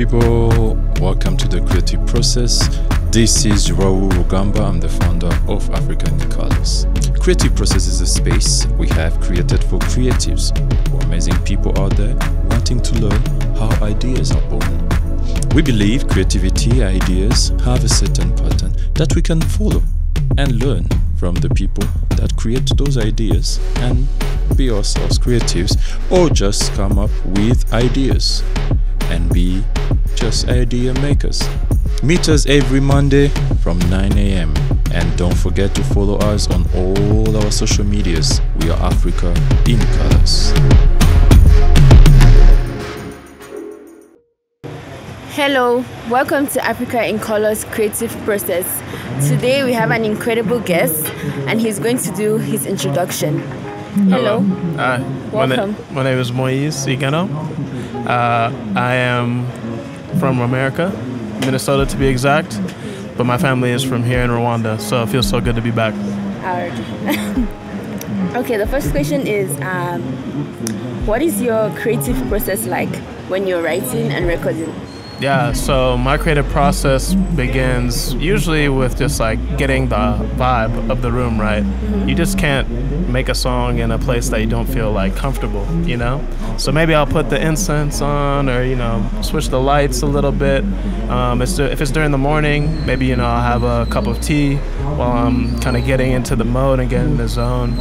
people, welcome to the creative process. This is Raul Rugamba. I'm the founder of Africa in Colors. Creative process is a space we have created for creatives, for amazing people out there wanting to learn how ideas are born. We believe creativity ideas have a certain pattern that we can follow and learn from the people that create those ideas and be ourselves creatives, or just come up with ideas and be just idea makers. Meet us every Monday from 9 a.m. and don't forget to follow us on all our social medias. We are Africa in Colors. Hello, welcome to Africa in Colors Creative Process. Today we have an incredible guest and he's going to do his introduction. Hello. Hi. Welcome. My name is Moise Igano. I am from America, Minnesota to be exact, but my family is from here in Rwanda, so it feels so good to be back. Okay, the first question is, what is your creative process like when you're writing and recording? Yeah, so my creative process begins usually with just like getting the vibe of the room right. You just can't make a song in a place that you don't feel like comfortable, you know? So maybe I'll put the incense on, or, you know, switch the lights a little bit. If it's during the morning, maybe, you know, I'll have a cup of tea while I'm kind of getting into the mode and getting in the zone.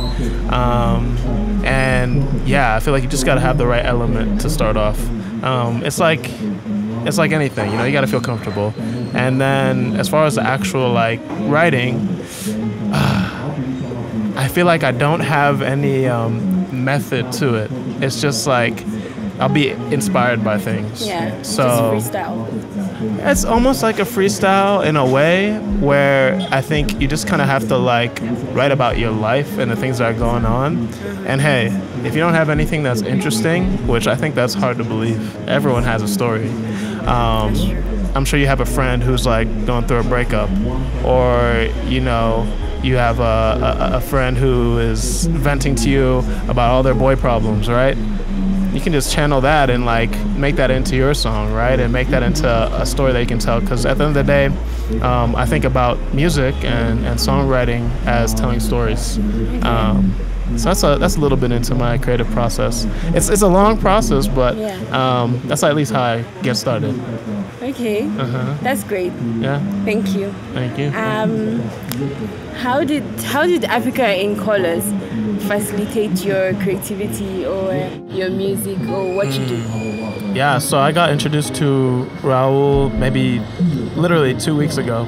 And yeah, I feel like you just got to have the right element to start off. It's like anything, you know, you got to feel comfortable. And then as far as the actual like writing, I feel like I don't have any method to it. It's just like I'll be inspired by things. Yeah, so just freestyle. It's almost like a freestyle in a way, where I think you just kind of have to like write about your life and the things that are going on. And hey, if you don't have anything that's interesting, which I think that's hard to believe, everyone has a story. I'm sure you have a friend who's like going through a breakup, or, you know, you have a friend who is venting to you about all their boy problems, right? You can just channel that and like make that into your song, right? And make that into a story that you can tell. Because at the end of the day, I think about music and songwriting as telling stories. So that's a little bit into my creative process. It's a long process, but that's at least how I get started. Okay, that's great. Yeah. Thank you. Thank you. How did Africa in Colors facilitate your creativity or your music or what you do? Yeah, so I got introduced to Raul maybe literally 2 weeks ago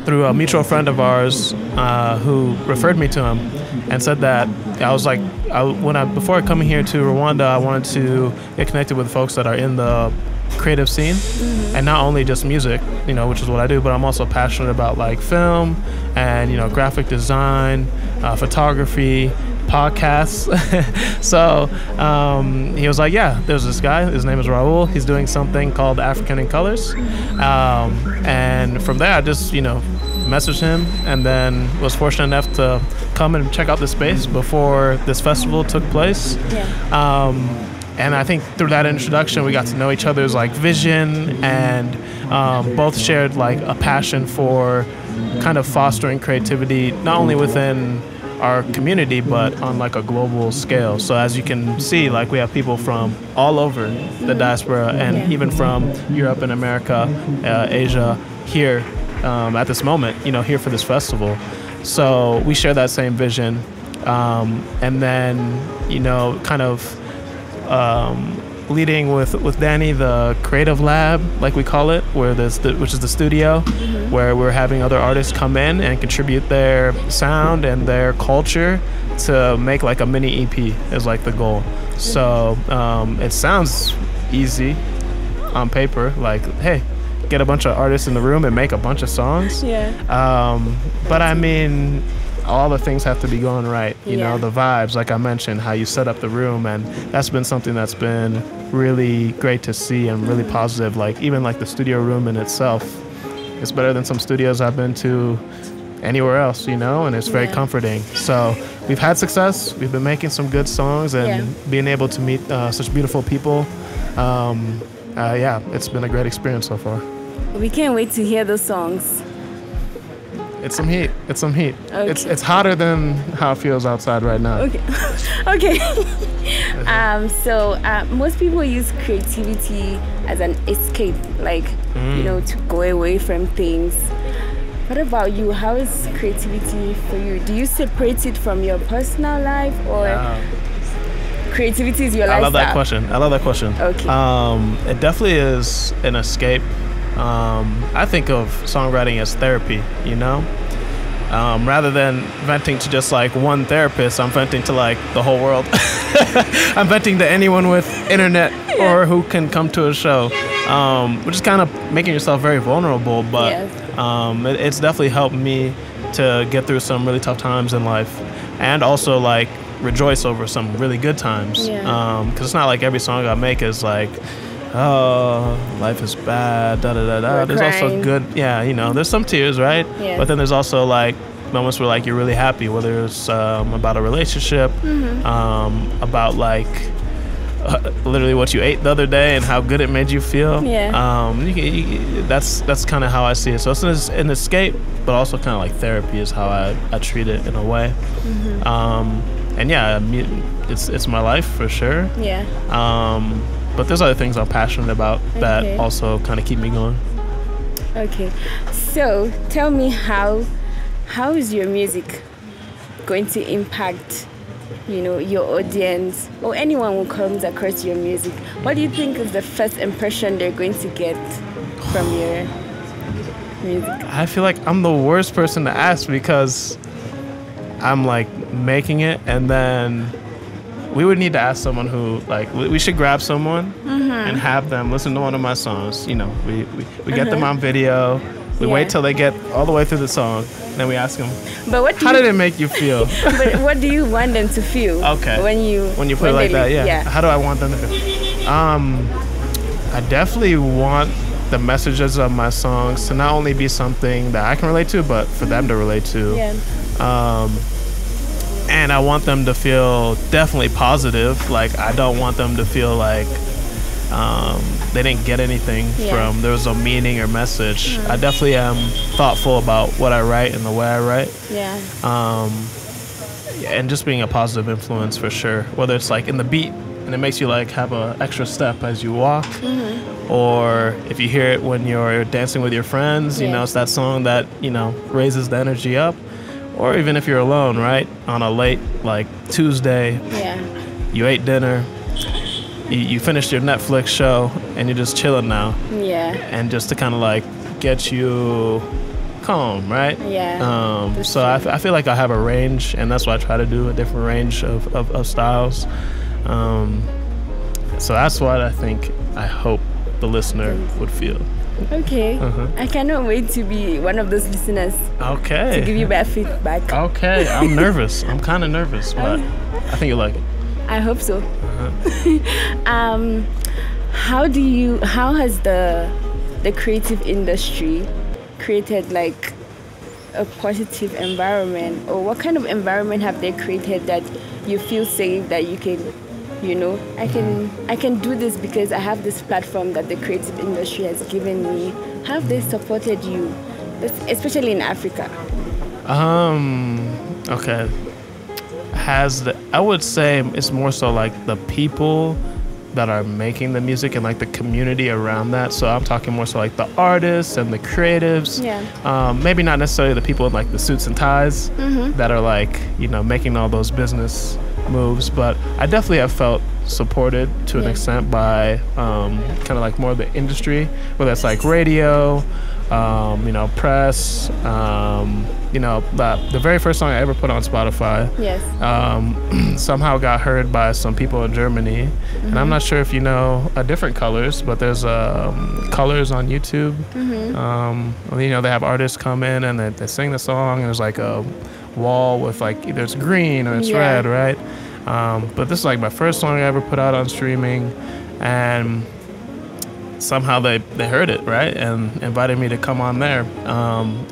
through a mutual friend of ours who referred me to him and said that I was like, before coming here to Rwanda, I wanted to get connected with folks that are in the creative scene, and not only just music, you know, which is what I do, but I'm also passionate about like film and, you know, graphic design, photography, podcasts. So he was like, yeah, there's this guy, his name is Raul, he's doing something called African in Colors, and from there I just, you know, messaged him, and then was fortunate enough to come and check out the space before this festival took place. And I think through that introduction, we got to know each other's like vision, and both shared like a passion for kind of fostering creativity, not only within our community, but on like a global scale. So as you can see, like we have people from all over the diaspora, and even from Europe and America, Asia, here at this moment, you know, here for this festival. So we share that same vision. And then, you know, kind of leading with Danny, the creative lab, like we call it, which is the studio, where we're having other artists come in and contribute their sound and their culture to make like a mini EP is like the goal. So it sounds easy on paper, like, hey, get a bunch of artists in the room and make a bunch of songs. But I mean, all the things have to be going right, you know, the vibes, like I mentioned, how you set up the room, and that's been something that's been really great to see and really positive. Like even like the studio room in itself, it's better than some studios I've been to anywhere else, you know, and it's very comforting. So we've had success, we've been making some good songs, and being able to meet such beautiful people. yeah, it's been a great experience so far. We can't wait to hear those songs. It's some heat. It's some heat. Okay. It's hotter than how it feels outside right now. Okay. Okay. So most people use creativity as an escape, like, you know, to go away from things. What about you? How is creativity for you? Do you separate it from your personal life, or creativity is your lifestyle? I love that question. Okay. It definitely is an escape. I think of songwriting as therapy, you know? Rather than venting to just like one therapist, I'm venting to like the whole world. I'm venting to anyone with internet or who can come to a show, which is kind of making yourself very vulnerable. But it's definitely helped me to get through some really tough times in life, and also like rejoice over some really good times. Because it's not like every song I make is like, oh, life is bad, da da da da. There's also good, you know, there's some tears, right? But then there's also like moments where like you're really happy, whether it's about a relationship, about like literally what you ate the other day and how good it made you feel. That's kind of how I see it. So it's an escape, but also kind of like therapy is how I treat it in a way. And yeah, it's my life for sure. But there's other things I'm passionate about that also kind of keep me going. Okay, so tell me, how is your music going to impact, you know, your audience or anyone who comes across your music? What do you think is the first impression they're going to get from your music? I feel like I'm the worst person to ask because I'm like making it, and then we would need to ask someone who, like, we should grab someone and have them listen to one of my songs. You know, we get them on video. We wait till they get all the way through the song, then we ask them, but how did it make you feel? But what do you want them to feel? Okay. When you put it like that, How do I want them to feel? I definitely want the messages of my songs to not only be something that I can relate to, but for them to relate to. And I want them to feel definitely positive. Like, I don't want them to feel like they didn't get anything from, there was a meaning or message. I definitely am thoughtful about what I write and the way I write. And just being a positive influence for sure. Whether it's like in the beat and it makes you like have an extra step as you walk, or if you hear it when you're dancing with your friends, you know, it's that song that, you know, raises the energy up. Or even if you're alone, right? On a late, like, Tuesday, you ate dinner, you finished your Netflix show, and you're just chilling now. And just to kind of, like, get you calm, right? So I feel like I have a range, and that's what I try to do, a different range of styles. So that's what I hope the listener would feel. Okay. I cannot wait to be one of those listeners. Okay. To give you bad feedback. Okay. I'm nervous. I'm kind of nervous, but I think you'll like it. I hope so. How has the creative industry created like a positive environment, or what kind of environment have they created that you feel safe, that you can, you know, I can do this because I have this platform that the creative industry has given me? How have they supported you, especially in Africa? Okay. I would say it's more so like the people that are making the music and like the community around that. So I'm talking more so like the artists and the creatives. Maybe not necessarily the people in like the suits and ties that are like, you know, making all those business moves, but I definitely have felt supported to an extent by kind of like more of the industry, whether it's like radio, you know, press, you know, the very first song I ever put on Spotify somehow got heard by some people in Germany. And I'm not sure if you know Different Colors, but there's Colors on YouTube. You know, they have artists come in and they sing the song, and there's like a wall with like either it's green or it's red, right? But this is like my first song I ever put out on streaming, and somehow they heard it, right, and invited me to come on there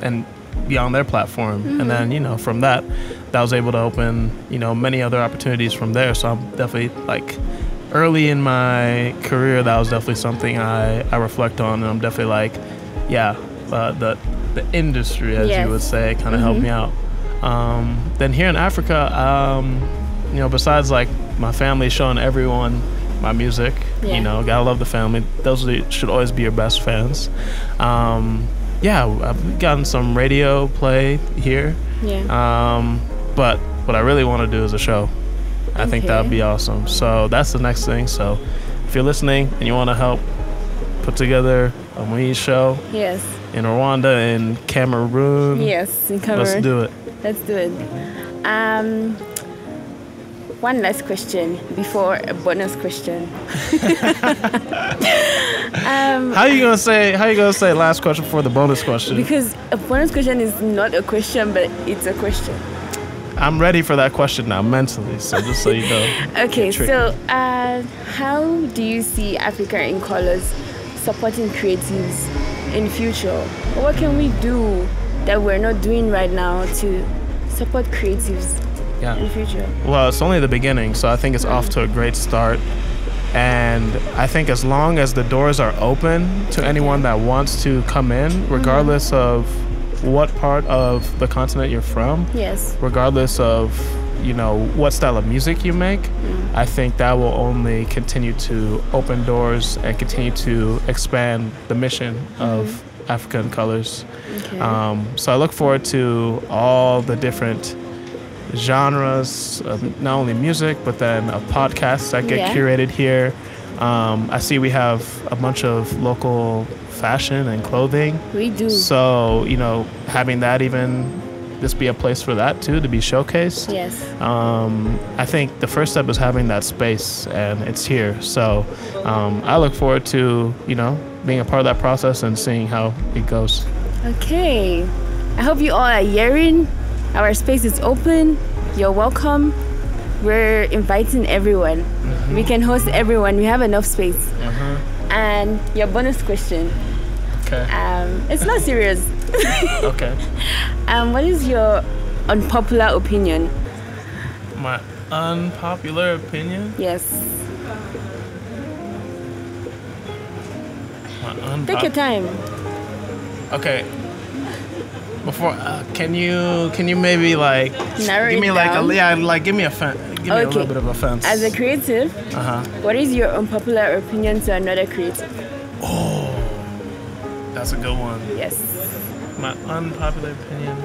and be on their platform. And then, you know, from that I was able to open, you know, many other opportunities from there. So I'm definitely like early in my career, that was definitely something I reflect on, and I'm definitely like, yeah, the industry, as you would say, kind of helped me out. Then here in Africa, you know, besides like my family showing everyone my music, you know, gotta love the family. Those should always be your best fans. Yeah, I've gotten some radio play here. But what I really want to do is a show. I think that would be awesome. So that's the next thing. So if you're listening and you want to help put together a Moise show in Rwanda and Cameroon, in Cameroon, let's do it. Let's do it. One last question before a bonus question. How you gonna say last question before the bonus question? Because a bonus question is not a question, but it's a question. I'm ready for that question now mentally, so just so you know. Okay, so how do you see Africa in Colors supporting creatives in future? What can we do that we're not doing right now to support creatives in future? Well, it's only the beginning, so I think it's off to a great start. And I think as long as the doors are open to anyone that wants to come in, regardless of what part of the continent you're from, regardless of, you know, what style of music you make, I think that will only continue to open doors and continue to expand the mission of Africa in Colors. So I look forward to all the different genres of not only music, but then of podcasts that get curated here. I see we have a bunch of local fashion and clothing. We do. So, you know, having that even this be a place for that too, to be showcased. I think the first step is having that space, and it's here. So I look forward to, you know, being a part of that process and seeing how it goes. Okay. I hope you all are hearing. Our space is open. You're welcome. We're inviting everyone. We can host everyone. We have enough space. And your bonus question. It's not serious. What is your unpopular opinion? My unpopular opinion? Yes. Take your time. Okay. Before, can you maybe like narrow give me like a give me a little bit of a fence. As a creative, what is your unpopular opinion to another creative? Oh, that's a good one. Yes. My unpopular opinion.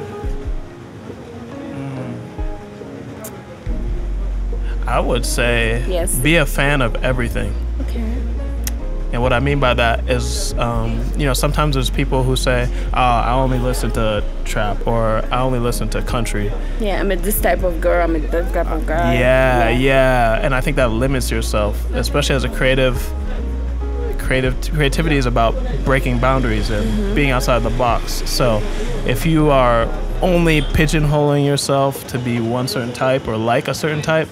I would say be a fan of everything. And what I mean by that is, you know, sometimes there's people who say, I only listen to trap, or I only listen to country. I'm this type of girl, I'm this type of guy. And I think that limits yourself, especially as a creativity is about breaking boundaries and being outside the box. So if you are only pigeonholing yourself to be one certain type or like a certain type,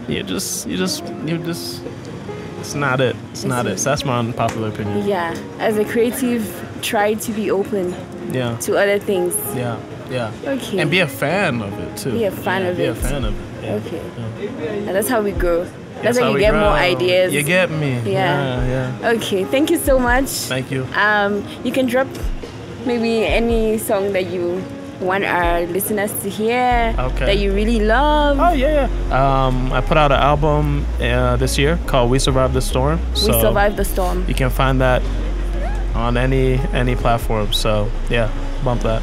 you just it's not it. It's not it. So that's my unpopular opinion. As a creative, try to be open to other things. And be a fan of it too. Be a fan of it. And that's how we grow. That's how you get more ideas. You get me. Okay, thank you so much. Thank you. You can drop maybe any song that you want our listeners to hear that you really love. I put out an album this year called We Survived the Storm. So We Survived the Storm. You can find that on any platform. So bump that.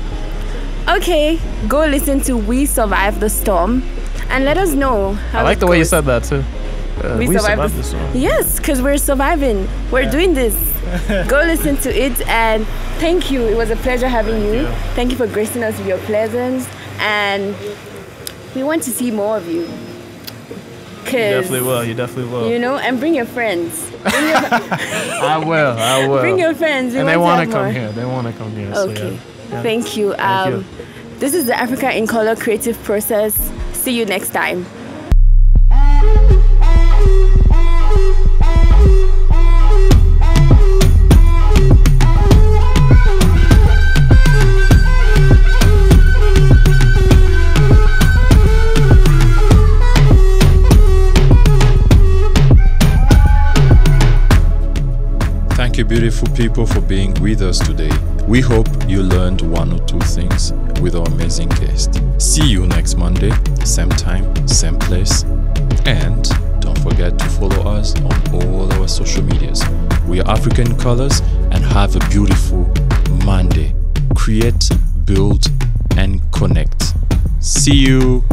Okay, go listen to We Survived the Storm and let us know how I like the way you said that too. We survived the storm. Yes, because we're surviving. We're doing this. Go listen to it, and thank you. It was a pleasure having you. Thank you for gracing us with your presence, and we want to see more of you. You definitely will. You know, and bring your friends. I will. Bring your friends. And they want to come here. Okay. So, thank you. This is the Africa in Color creative process. See you next time. beautiful people, for being with us today. We hope you learned one or two things with our amazing guest. See you next Monday, same time, same place. And don't forget to follow us on all our social medias. We are African Colors, and have a beautiful Monday. Create, build, and connect. See you.